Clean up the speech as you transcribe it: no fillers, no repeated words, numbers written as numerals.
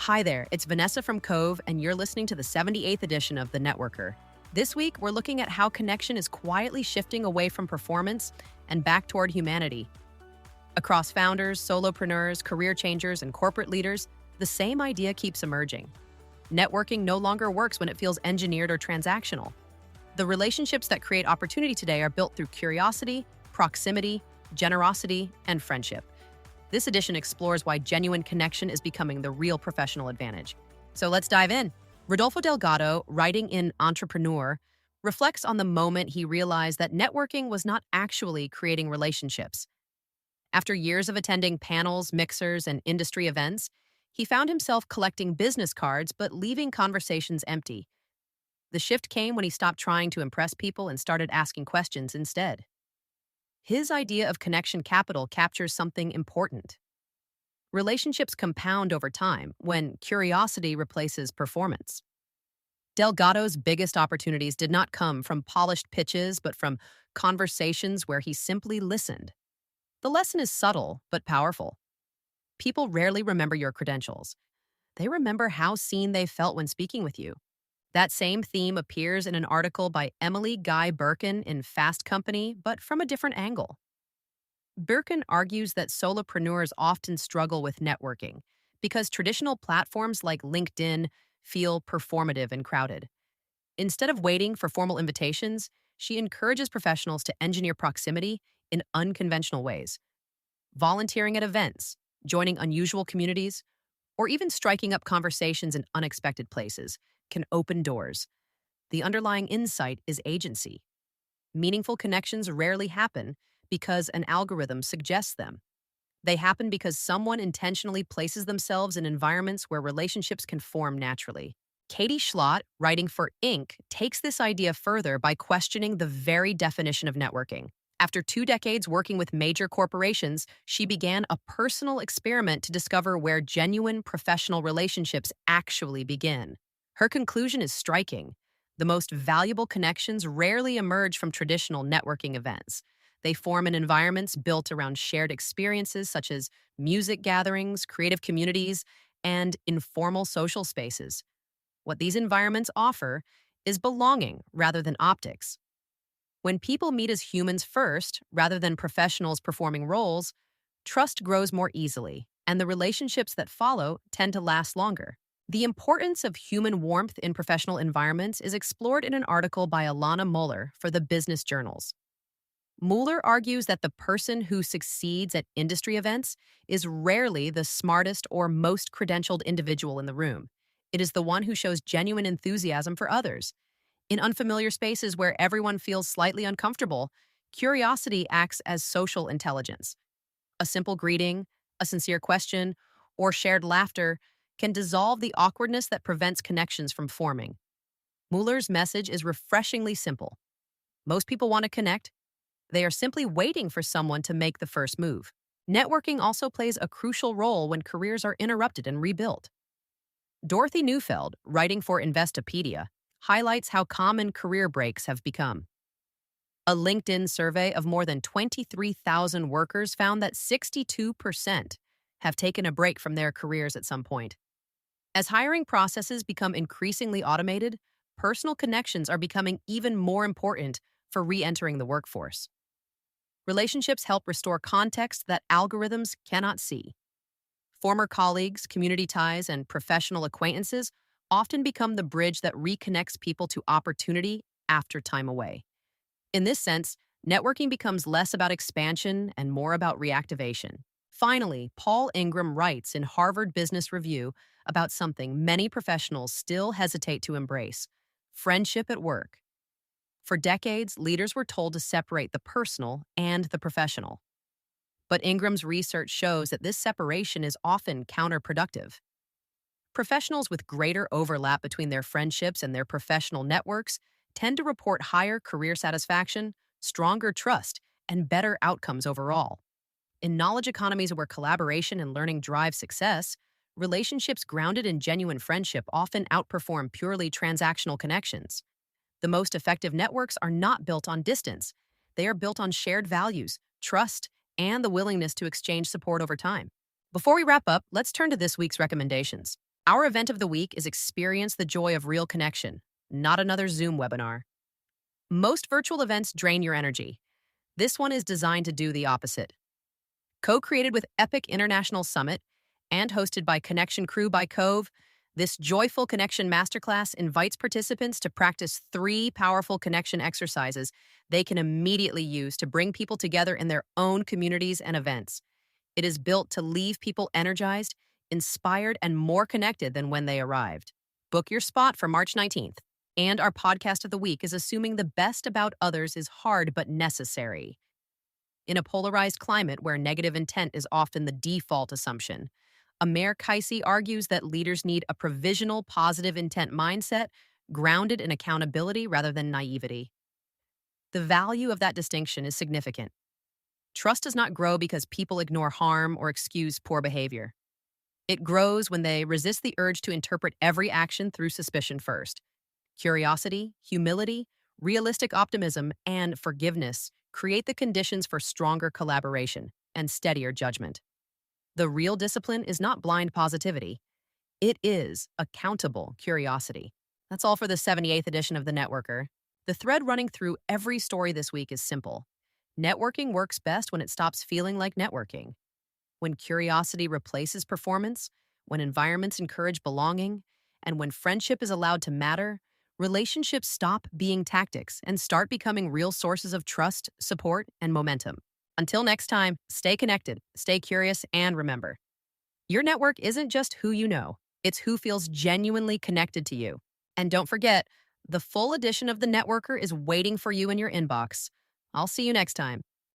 Hi there, it's Vanessa from Cove, and you're listening to the 78th edition of The Networker. This week, we're looking at how connection is quietly shifting away from performance and back toward humanity. Across founders, solopreneurs, career changers, and corporate leaders, the same idea keeps emerging. Networking no longer works when it feels engineered or transactional. The relationships that create opportunity today are built through curiosity, proximity, generosity, and friendship. This edition explores why genuine connection is becoming the real professional advantage. So let's dive in. Rodolfo Delgado, writing in Entrepreneur, reflects on the moment he realized that networking was not actually creating relationships. After years of attending panels, mixers, and industry events, he found himself collecting business cards but leaving conversations empty. The shift came when he stopped trying to impress people and started asking questions instead. His idea of connection capital captures something important. Relationships compound over time when curiosity replaces performance. Delgado's biggest opportunities did not come from polished pitches, but from conversations where he simply listened. The lesson is subtle but powerful. People rarely remember your credentials. They remember how seen they felt when speaking with you. That same theme appears in an article by Emily Guy Birkin in Fast Company, but from a different angle. Birkin argues that solopreneurs often struggle with networking because traditional platforms like LinkedIn feel performative and crowded. Instead of waiting for formal invitations, she encourages professionals to engineer proximity in unconventional ways. Volunteering at events, joining unusual communities, or even striking up conversations in unexpected places can open doors. The underlying insight is agency. Meaningful connections rarely happen because an algorithm suggests them. They happen because someone intentionally places themselves in environments where relationships can form naturally. Katie Schlott, writing for Inc., takes this idea further by questioning the very definition of networking. After 2 decades working with major corporations, she began a personal experiment to discover where genuine professional relationships actually begin. Her conclusion is striking. The most valuable connections rarely emerge from traditional networking events. They form in environments built around shared experiences such as music gatherings, creative communities, and informal social spaces. What these environments offer is belonging rather than optics. When people meet as humans first, rather than professionals performing roles, trust grows more easily, and the relationships that follow tend to last longer. The importance of human warmth in professional environments is explored in an article by Alana Muller for the Business Journals. Mueller argues that the person who succeeds at industry events is rarely the smartest or most credentialed individual in the room. It is the one who shows genuine enthusiasm for others. In unfamiliar spaces where everyone feels slightly uncomfortable, curiosity acts as social intelligence. A simple greeting, a sincere question, or shared laughter can dissolve the awkwardness that prevents connections from forming. Mueller's message is refreshingly simple. Most people want to connect. They are simply waiting for someone to make the first move. Networking also plays a crucial role when careers are interrupted and rebuilt. Dorothy Neufeld, writing for Investopedia, highlights how common career breaks have become. A LinkedIn survey of more than 23,000 workers found that 62% have taken a break from their careers at some point. As hiring processes become increasingly automated, personal connections are becoming even more important for re-entering the workforce. Relationships help restore context that algorithms cannot see. Former colleagues, community ties, and professional acquaintances often become the bridge that reconnects people to opportunity after time away. In this sense, networking becomes less about expansion and more about reactivation. Finally, Paul Ingram writes in Harvard Business Review about something many professionals still hesitate to embrace: friendship at work. For decades, leaders were told to separate the personal and the professional. But Ingram's research shows that this separation is often counterproductive. Professionals with greater overlap between their friendships and their professional networks tend to report higher career satisfaction, stronger trust, and better outcomes overall. In knowledge economies where collaboration and learning drive success, relationships grounded in genuine friendship often outperform purely transactional connections. The most effective networks are not built on distance. They are built on shared values, trust, and the willingness to exchange support over time. Before we wrap up, let's turn to this week's recommendations. Our event of the week is Experience the Joy of Real Connection, not another Zoom webinar. Most virtual events drain your energy. This one is designed to do the opposite. Co-created with Epic International Summit and hosted by Connection Crew by Cove, this Joyful Connection Masterclass invites participants to practice 3 powerful connection exercises they can immediately use to bring people together in their own communities and events. It is built to leave people energized, inspired, and more connected than when they arrived. Book your spot for March 19th. And our podcast of the week is assuming the best about others is hard but necessary. In a polarized climate where negative intent is often the default assumption, Amer Kaisi argues that leaders need a provisional positive intent mindset grounded in accountability rather than naivety. The value of that distinction is significant. Trust does not grow because people ignore harm or excuse poor behavior. It grows when they resist the urge to interpret every action through suspicion first. Curiosity, humility, realistic optimism, and forgiveness create the conditions for stronger collaboration and steadier judgment. The real discipline is not blind positivity. It is accountable curiosity. That's all for the 78th edition of The Networker. The thread running through every story this week is simple. Networking works best when it stops feeling like networking. When curiosity replaces performance, when environments encourage belonging, and when friendship is allowed to matter, relationships stop being tactics and start becoming real sources of trust, support, and momentum. Until next time, stay connected, stay curious, and remember, your network isn't just who you know, it's who feels genuinely connected to you. And don't forget, the full edition of The Networker is waiting for you in your inbox. I'll see you next time.